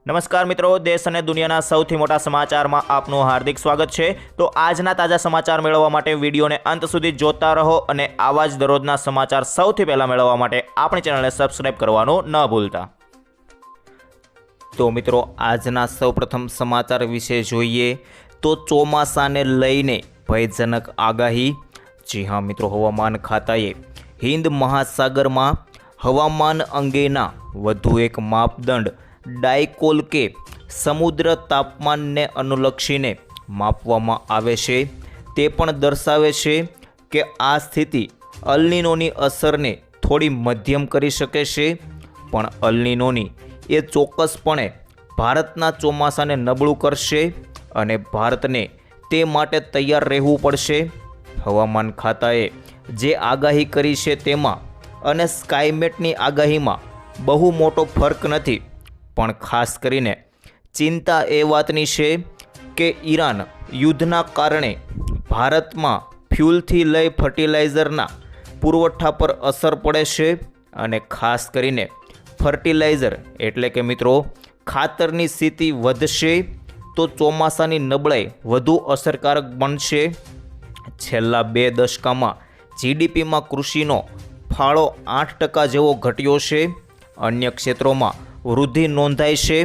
નમસ્કાર મિત્રો, દેશ અને દુનિયાના સૌથી મોટા સમાચારમાં આપનું હાર્દિક સ્વાગત છે। તો આજના તાજા સમાચાર મેળવવા માટે વિડીયોને અંત સુધી જોતા રહો અને આવા જ દરરોજના સમાચાર સૌથી પહેલા મેળવવા માટે આપણી ચેનલને સબસ્ક્રાઇબ કરવાનું ન ભૂલતા। તો મિત્રો, આજના સૌપ્રથમ સમાચાર વિશે જોઈએ તો ચોમાસાને લઈને ભયજનક આગાહી। જી હા મિત્રો, હવામાન ખાતાએ હિન્દ મહાસાગરમાં હવામાન અંગેના વધુ એક માપદંડ ડાયકોલ કે સમુદ્ર તાપમાનને અનુલક્ષીને માપવામાં આવે છે તે પણ દર્શાવે છે કે આ સ્થિતિ અલ્નીનોની અસરને થોડી મધ્યમ કરી શકે છે, પણ અલ્નીનોની એ ચોક્કસપણે ભારતના ચોમાસાને નબળું કરશે અને ભારતને તે માટે તૈયાર રહેવું પડશે। હવામાન ખાતાએ જે આગાહી કરી છે તેમાં અને સ્કાયમેટની આગાહીમાં બહુ મોટો ફરક નથી, પણ ખાસ કરીને ચિંતા એ વાતની છે કે ઈરાન યુદ્ધના કારણે ભારતમાં ફ્યુલથી લઈ ફર્ટિલાઇઝરના પુરવઠા પર અસર પડે છે અને ખાસ કરીને ફર્ટિલાઇઝર એટલે કે મિત્રો ખાતરની સ્થિતિ વધશે તો ચોમાસાની નબળાઈ વધુ અસરકારક બનશે। છેલ્લા 2 દશકામાં જીડીપીમાં કૃષિનો ફાળો 8% જેવો ઘટ્યો છે। અન્ય ક્ષેત્રોમાં વૃદ્ધિ નોંધાઈ છે,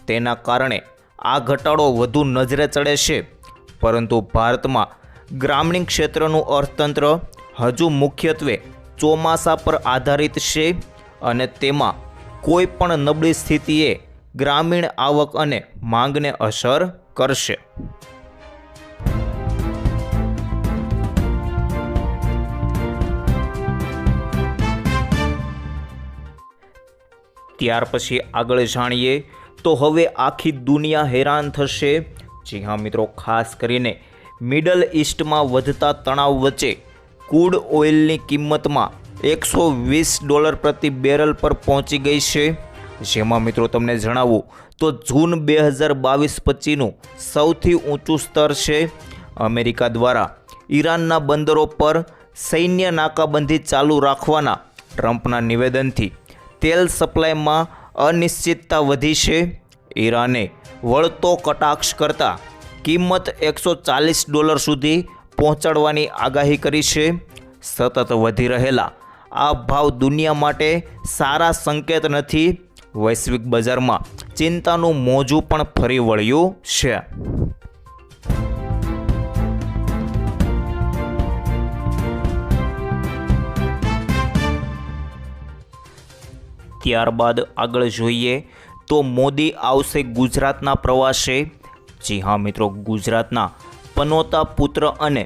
તેના કારણે આ ઘટાડો વધુ નજરે ચડે છે, પરંતુ ભારતમાં ગ્રામીણ ક્ષેત્રનું અર્થતંત્ર હજુ મુખ્યત્વે ચોમાસા પર આધારિત છે અને તેમાં કોઈ પણ નબળી સ્થિતિએ ગ્રામીણ આવક અને માંગને અસર કરશે। ત્યાર પછી આગળ જાણીએ તો હવે આખી દુનિયા હેરાન થશે। જી હા મિત્રો, ખાસ કરીને મિડલ ઇસ્ટમાં વધતા તણાવ વચ્ચે ક્રૂડ ઓઇલની કિંમતમાં $120 પ્રતિ બેરલ પર પહોંચી ગઈ છે, જેમાં મિત્રો તમને જણાવું તો જૂન 2022-25નું સૌથી ઊંચું સ્તર છે। અમેરિકા દ્વારા ઈરાનના બંદરો પર સૈન્ય નાકાબંધી ચાલુ રાખવાના ટ્રમ્પના નિવેદનથી તેલ સપ્લાયમાં અનિશ્ચિતતા વધી છે। ઈરાને વળતો કટાક્ષ કરતા કિંમત $140 સુધી પહોંચાડવાની આગાહી કરી છે। સતત વધી રહેલા આ ભાવ દુનિયા માટે સારા સંકેત નથી। વૈશ્વિક બજારમાં ચિંતાનું મોજું પણ ફરી વળ્યું છે। ત્યારબાદ આગળ જોઈએ તો મોદી આવશે ગુજરાતના પ્રવાસે। જી હા મિત્રો, ગુજરાતના પનોતા પુત્ર અને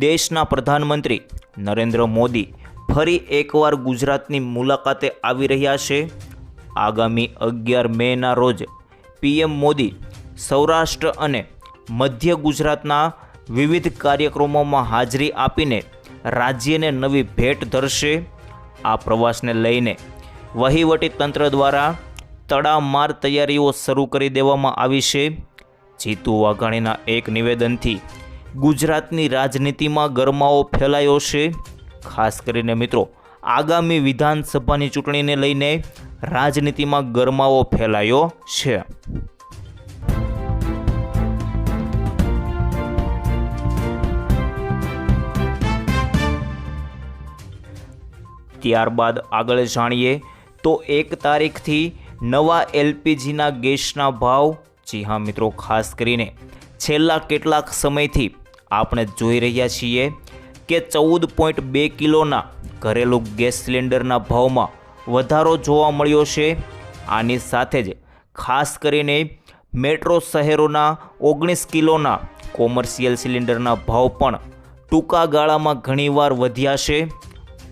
દેશના પ્રધાનમંત્રી નરેન્દ્ર મોદી ફરી એકવાર ગુજરાતની મુલાકાતે આવી રહ્યા છે। આગામી 11 મેના રોજ પીએમ મોદી સૌરાષ્ટ્ર અને મધ્ય ગુજરાતના વિવિધ કાર્યક્રમોમાં હાજરી આપીને રાજ્યને નવી ભેટ ધરશે। આ પ્રવાસને લઈને વહીવટી તંત્ર દ્વારા તડામાર તૈયારીઓ શરૂ કરી દેવામાં આવી છે। જીતુ વાઘાણીના એક નિવેદનથી ગુજરાતની રાજનીતિમાં ગરમાવો ફેલાયો છે। ખાસ કરીને મિત્રો આગામી વિધાનસભાની ચૂંટણીને લઈને રાજનીતિમાં ગરમાવો ફેલાયો છે। ત્યારબાદ આગળ જાણીએ તો 1 તારીખથી નવા એલપીજીના ગેસના ભાવ। જી હા મિત્રો, ખાસ કરીને છેલ્લા કેટલાક સમયથી આપણે જોઈ રહ્યા છીએ કે 14.2 કિલોના ઘરેલું ગેસ સિલિન્ડરના ભાવમાં વધારો જોવા મળ્યો છે। આની સાથે જ ખાસ કરીને મેટ્રો શહેરોના 19 કિલોના કોમર્શિયલ સિલિન્ડરના ભાવ પણ ટૂંકા ગાળામાં ઘણીવાર વધ્યા છે।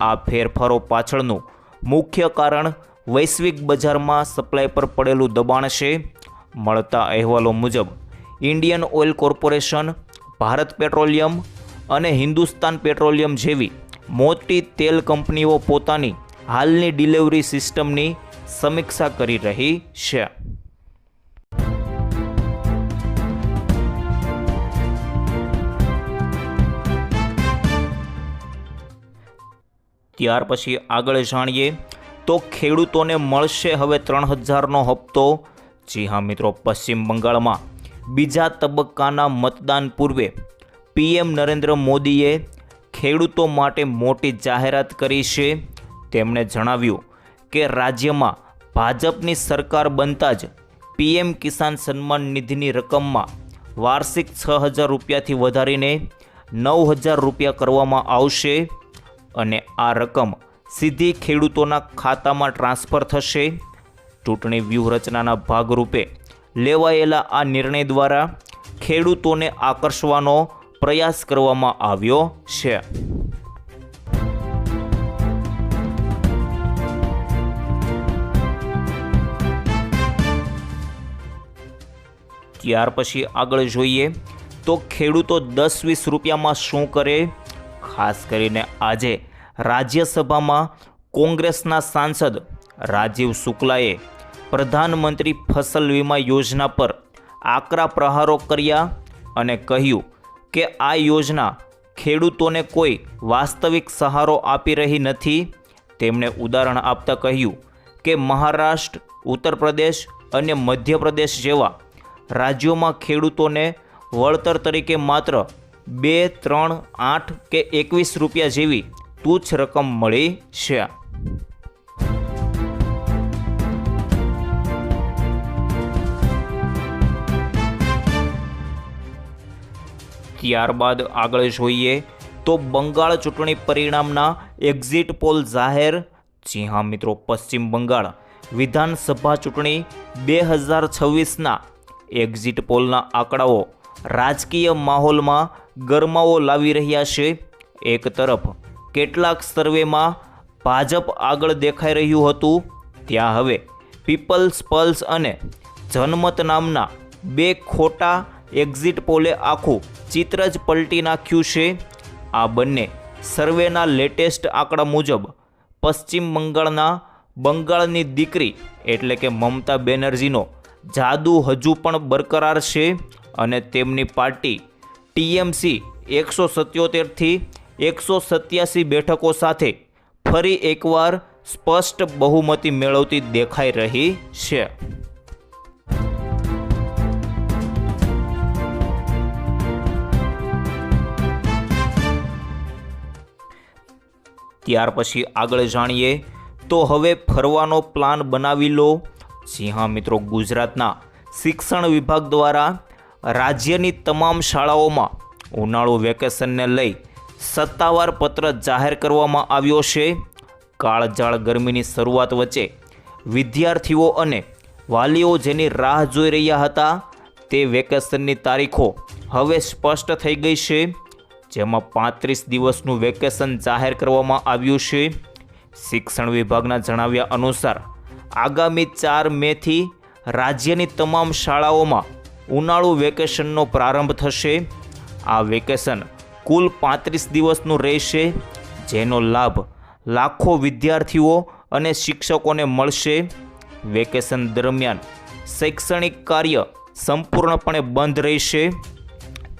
આ ફેરફારો પાછળનું મુખ્ય કારણ વૈશ્વિક બજારમાં સપ્લાય પર પડેલું દબાણ છે। મળતા અહેવાલો મુજબ Indian oil corporation, Bharat petroleum અને હિન્દુસ્તાન પેટ્રોલિયમ જેવી મોટી તેલ કંપનીઓ પોતાની હાલની ડિલિવરી સિસ્ટમની સમીક્ષા કરી રહી છે। ત્યાર પછી આગળ જાણીએ તો ખેડૂતોને મળશે હવે 3000નો હપ્તો। જી હા મિત્રો, પશ્ચિમ બંગાળમાં બીજા તબક્કાના મતદાન પૂર્વે પીએમ નરેન્દ્ર મોદીએ ખેડૂતો માટે મોટી જાહેરાત કરી છે. તેમણે જણાવ્યું કે રાજ્યમાં ભાજપની સરકાર બનતા જ પીએમ કિસાન સન્માન નિધિની રકમમાં વાર્ષિક 6,000 રૂપિયાથી વધારીને 9,000 રૂપિયા કરવામાં આવશે અને આ રકમ સીધી ખેડૂતોના ખાતામાં ટ્રાન્સફર થશે. ચૂંટણી વ્યૂહરચનાના ભાગરૂપે લેવાયેલા આ નિર્ણય દ્વારા ખેડૂતોને આકર્ષવાનો પ્રયાસ કરવામાં આવ્યો છે. ત્યાર પછી આગળ જોઈએ તો ખેડૂતો 10-20 રૂપિયામાં શું કરે. ખાસ કરીને આજે રાજ્યસભામાં કોંગ્રેસના સાંસદ રાજીવ શુક્લાએ પ્રધાનમંત્રી ફસલ વીમા યોજના પર આકરા પ્રહારો કર્યા અને કહ્યું કે આ યોજના ખેડૂતોને કોઈ વાસ્તવિક સહારો આપી રહી નથી. તેમણે ઉદાહરણ આપતા કહ્યું કે મહારાષ્ટ્ર, ઉત્તર પ્રદેશ અને મધ્યપ્રદેશ જેવા રાજ્યોમાં ખેડૂતોને વળતર તરીકે માત્ર 2, 3, 8 કે 21 રૂપિયા જેવી તુચ્છ રકમ મળી છે. ત્યારબાદ આગળ જોઈએ તો બંગાળ ચૂંટણી પરિણામના એક્ઝિટ પોલ જાહેર. જી હા મિત્રો, પશ્ચિમ બંગાળ વિધાનસભા ચૂંટણી 2026ના એક્ઝિટ પોલના આંકડાઓ રાજકીય માહોલમાં ગરમાવો લાવી રહ્યા છે. એક તરફ કેટલાક સર્વેમાં ભાજપ આગળ દેખાઈ રહ્યું હતું, ત્યાં હવે પીપલ્સ પલ્સ અને જનમત નામના 2 ખોટા એક્ઝિટ પોલે આખું ચિત્ર જ પલટી નાખ્યું છે. આ બંને સર્વેના લેટેસ્ટ આંકડા મુજબ પશ્ચિમ બંગાળના બંગાળની દીકરી એટલે કે મમતા બેનર્જીનો જાદુ હજુ પણ બરકરાર છે અને તેમની પાર્ટી ટીએમસી 177થી 187 બેઠકો સાથે ફરી એકવાર સ્પષ્ટ બહુમતી મેળવતી દેખાઈ રહી છે. ત્યાર પછી આગળ જાણીએ તો હવે ફરવાનો પ્લાન બનાવી લો. જી હા મિત્રો, ગુજરાતના શિક્ષણ વિભાગ દ્વારા રાજ્યની તમામ શાળાઓમાં ઉનાળુ વેકેશનને લઈ સત્તાવાર પત્ર જાહેર કરવામાં આવ્યો છે. કાળઝાળ ગરમીની શરૂઆત વચ્ચે વિદ્યાર્થીઓ અને વાલીઓ જેની રાહ જોઈ રહ્યા હતા તે વેકેશનની તારીખો હવે સ્પષ્ટ થઈ ગઈ છે, જેમાં 35 દિવસનું વેકેશન જાહેર કરવામાં આવ્યું છે. શિક્ષણ વિભાગના જણાવ્યા અનુસાર આગામી 4 મેથી રાજ્યની તમામ શાળાઓમાં ઉનાળુ વેકેશનનો પ્રારંભ થશે. આ વેકેશન કુલ 35 દિવસનું રહેશે, જેનો લાભ લાખો વિદ્યાર્થીઓ અને શિક્ષકોને મળશે. વેકેશન દરમિયાન શૈક્ષણિક કાર્ય સંપૂર્ણપણે બંધ રહેશે.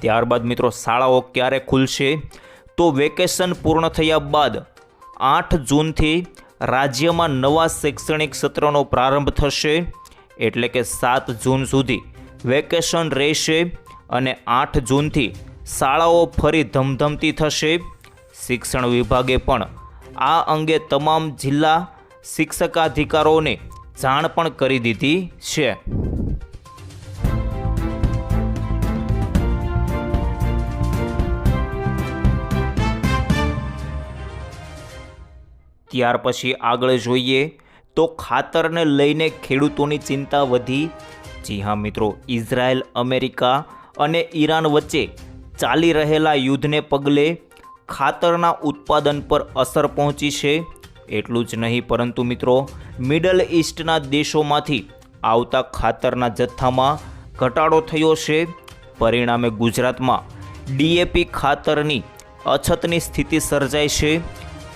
ત્યારબાદ મિત્રો શાળાઓ ક્યારે ખુલશે? તો વેકેશન પૂર્ણ થયા બાદ 8 જૂનથી રાજ્યમાં નવા શૈક્ષણિક સત્રનો પ્રારંભ થશે. એટલે કે 7 જૂન સુધી વેકેશન રહેશે અને 8 જૂનથી શાળાઓ ફરી ધમધમતી થશે. શિક્ષણ વિભાગે પણ આ અંગે તમામ જિલ્લા શિક્ષકાધિકારીઓને જાણ પણ કરી દીધી છે. ત્યાર પછી આગળ જોઈએ તો ખાતરને લઈને ખેડૂતોની ચિંતા વધી. જી હા મિત્રો, ઇઝરાયલ, અમેરિકા અને ઈરાન વચ્ચે ચાલી રહેલા યુદ્ધને પગલે ખાતરના ઉત્પાદન પર અસર પહોંચી છે. એટલું જ નહીં પરંતુ મિત્રો મિડલ ઇસ્ટના દેશોમાંથી આવતા ખાતરના જથ્થામાં ઘટાડો થયો છે. પરિણામે ગુજરાતમાં ડીએપી ખાતરની અછતની સ્થિતિ સર્જાઈ છે.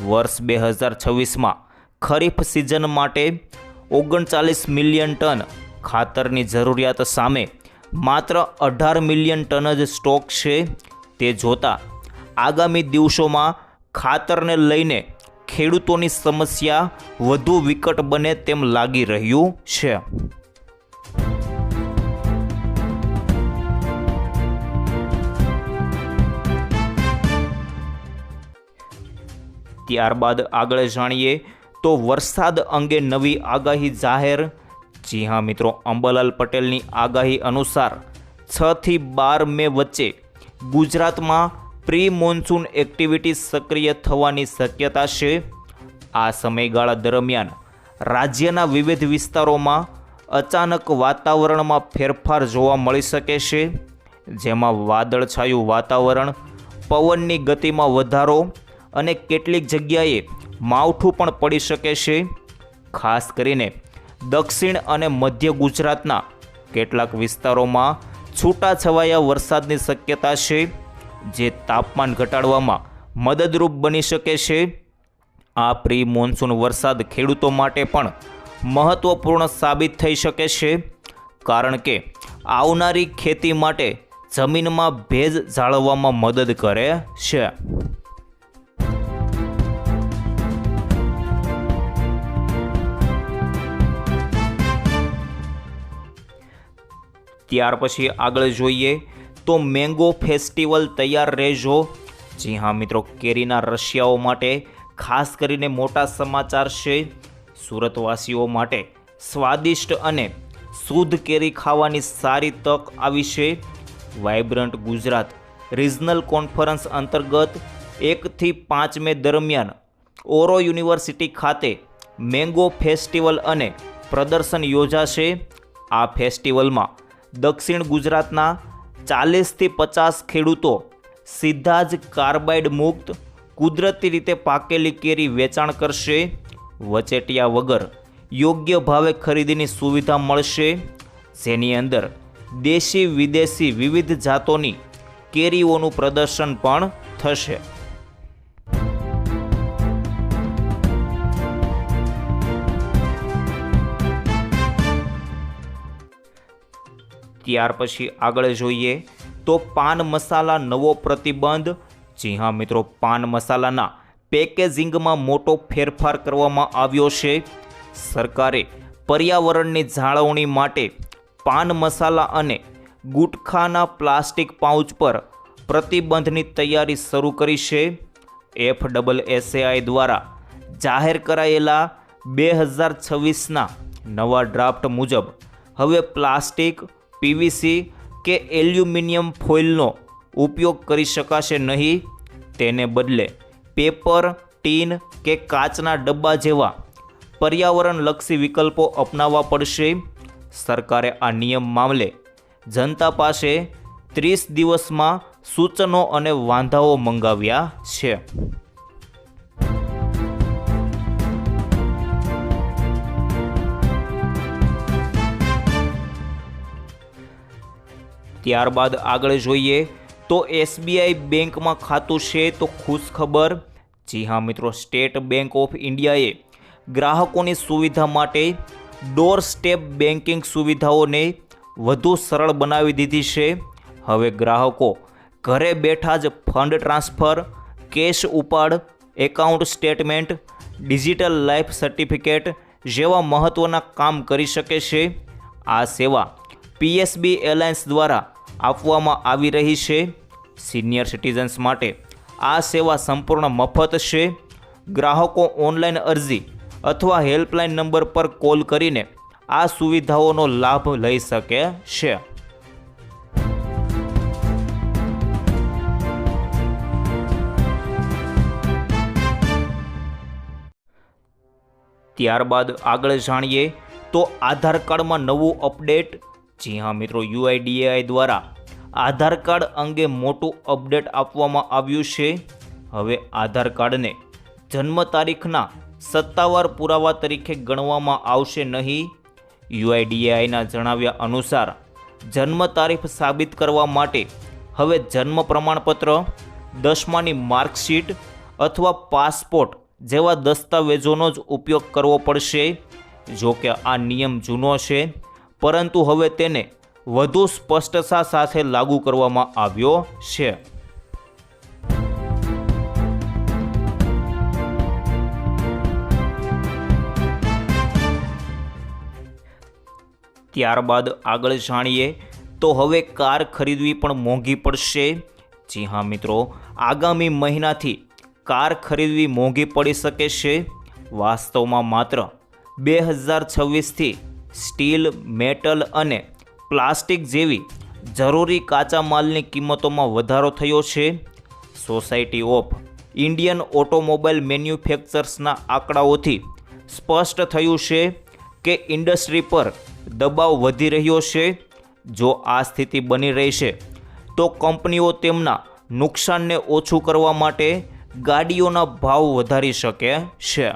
વર્ષ 2026માં ખરીફ સિઝન માટે 39 મિલિયન ટન ખાતરની જરૂરિયાત સામે માત્ર 18 મિલિયન ટન જ સ્ટોક છે. તે જોતાં આગામી દિવસોમાં ખાતરને લઈને ખેડૂતોની સમસ્યા વધુ વિકટ બને તેમ લાગી રહ્યું છે. ત્યારબાદ આગળ જાણીએ તો વરસાદ અંગે નવી આગાહી જાહેર. જી હા મિત્રો, અંબાલાલ પટેલની આગાહી અનુસાર 6 થી 12 મે વચ્ચે ગુજરાતમાં પ્રી મોન્સૂન એક્ટિવિટી સક્રિય થવાની શક્યતા છે. આ સમયગાળા દરમિયાન રાજ્યના વિવિધ વિસ્તારોમાં અચાનક વાતાવરણમાં ફેરફાર જોવા મળી શકે છે, જેમાં વાદળછાયું વાતાવરણ, પવનની ગતિમાં વધારો અને કેટલીક જગ્યાએ માવઠું પણ પડી શકે છે. ખાસ કરીને દક્ષિણ અને મધ્ય ગુજરાતના કેટલાક વિસ્તારોમાં છૂટાછવાયા વરસાદની શક્યતા છે, જે તાપમાન ઘટાડવામાં મદદરૂપ બની શકે છે. આ પ્રી મોન્સૂન વરસાદ ખેડૂતો માટે પણ મહત્વપૂર્ણ સાબિત થઈ શકે છે, કારણ કે આવનારી ખેતી માટે જમીનમાં ભેજ જાળવવામાં મદદ કરે છે. ત્યાર પછી આગળ જોઈએ તો મેંગો ફેસ્ટિવલ તૈયાર રહેજો. જી હા મિત્રો, કેરીના રશિયાઓ માટે ખાસ કરીને મોટા સમાચાર છે. સુરતવાસીઓ માટે સ્વાદિષ્ટ અને શુદ્ધ કેરી ખાવાની સારી તક આવી છે. વાઇબ્રન્ટ ગુજરાત રિજનલ કોન્ફરન્સ અંતર્ગત 1 થી 5 મે દરમિયાન ઓરો યુનિવર્સિટી ખાતે મેંગો ફેસ્ટિવલ અને પ્રદર્શન યોજાશે. આ ફેસ્ટિવલમાં દક્ષિણ ગુજરાતના 40 થી 50 ખેડૂતો સીધા જ કાર્બાઇડ મુક્ત કુદરતી રીતે પાકેલી કેરી વેચાણ કરશે. વચેટિયા વગર યોગ્ય ભાવે ખરીદીની સુવિધા મળશે, જેની અંદર દેશી વિદેશી વિવિધ જાતોની કેરીઓનું પ્રદર્શન પણ થશે. ત્યાર પછી આગળ જોઈએ તો પાન મસાલા નવો પ્રતિબંધ. જી હા મિત્રો, પાન મસાલાના પેકેજિંગમાં મોટો ફેરફાર કરવામાં આવ્યો છે. સરકારે પર્યાવરણની જાળવણી માટે પાન મસાલા અને ગુટખાના પ્લાસ્ટિક પાઉચ પર પ્રતિબંધની તૈયારી શરૂ કરી છે. FSSAI દ્વારા જાહેર કરાયેલા 2026ના નવા ડ્રાફ્ટ મુજબ હવે પ્લાસ્ટિક, PVC કે એલ્યુમિનિયમ ફોઇલનો ઉપયોગ કરી શકાશે નહીં. તેને બદલે પેપર, ટીન કે કાચના ડબ્બા જેવા પર્યાવરણલક્ષી વિકલ્પો અપનાવવા પડશે. સરકારે આ નિયમ મામલે જનતા પાસે 30 દિવસમાં સૂચનો અને વાંધાઓ મંગાવ્યા છે. ત્યારબાદ આગળ જોઈએ તો SBI બેંકમાં ખાતું છે તો ખુશ ખબર. જી હા મિત્રો, સ્ટેટ બેંક ઓફ ઇન્ડિયાએ ગ્રાહકોની સુવિધા માટે ડોર સ્ટેપ બેન્કિંગ સુવિધાઓને વધુ સરળ બનાવી દીધી છે. હવે ગ્રાહકો ઘરે બેઠા જ ફંડ ટ્રાન્સફર, કેશ ઉપાડ, account statement, digital life certificate જેવા મહત્ત્વના કામ કરી શકે છે. આ સેવા PSB એલાયન્સ દ્વારા આપવામાં આવી રહી છે. સિનિયર સિટીઝન્સ માટે આ સેવા સંપૂર્ણ મફત છે. ગ્રાહકો ઓનલાઈન અરજી અથવા હેલ્પલાઇન નંબર પર કોલ કરીને આ સુવિધાઓનો લાભ લઈ શકે છે. ત્યારબાદ આગળ જાણીએ તો આધાર કાર્ડમાં નવું અપડેટ. જી હા મિત્રો, UIDAI દ્વારા આધાર કાર્ડ અંગે મોટું અપડેટ આપવામાં આવ્યું છે. હવે આધાર કાર્ડને જન્મ તારીખના સત્તાવાર પુરાવા તરીકે ગણવામાં આવશે નહીં. UIDAIના જણાવ્યા અનુસાર જન્મ તારીખ સાબિત કરવા માટે હવે જન્મ પ્રમાણપત્ર, 10માની માર્કશીટ અથવા પાસપોર્ટ જેવા દસ્તાવેજોનો જ ઉપયોગ કરવો પડશે. જો કે આ નિયમ જૂનો છે, પરંતુ હવે તેને વધુ સ્પષ્ટતા સાથે લાગુ કરવામાં આવ્યો છે. ત્યારબાદ આગળ જાણીએ તો હવે કાર ખરીદવી પણ મોંઘી પડશે. જી હા મિત્રો, આગામી મહિનાથી કાર ખરીદવી મોંઘી પડી શકે છે? વાસ્તવમાં માત્ર 2026થી સ્ટીલ, મેટલ અને પ્લાસ્ટિક જેવી જરૂરી કાચા માલની કિંમતોમાં વધારો થયો છે. સોસાયટી ઓફ ઇન્ડિયન ઓટોમોબાઈલ મેન્યુફેક્ચર્સના આંકડાઓથી સ્પષ્ટ થયું છે કે ઇન્ડસ્ટ્રી પર દબાવ વધી રહ્યો છે. જો આ સ્થિતિ બની રહેશે તો કંપનીઓ તેમના નુકસાનને ઓછું કરવા માટે ગાડીઓના ભાવ વધારી શકે છે.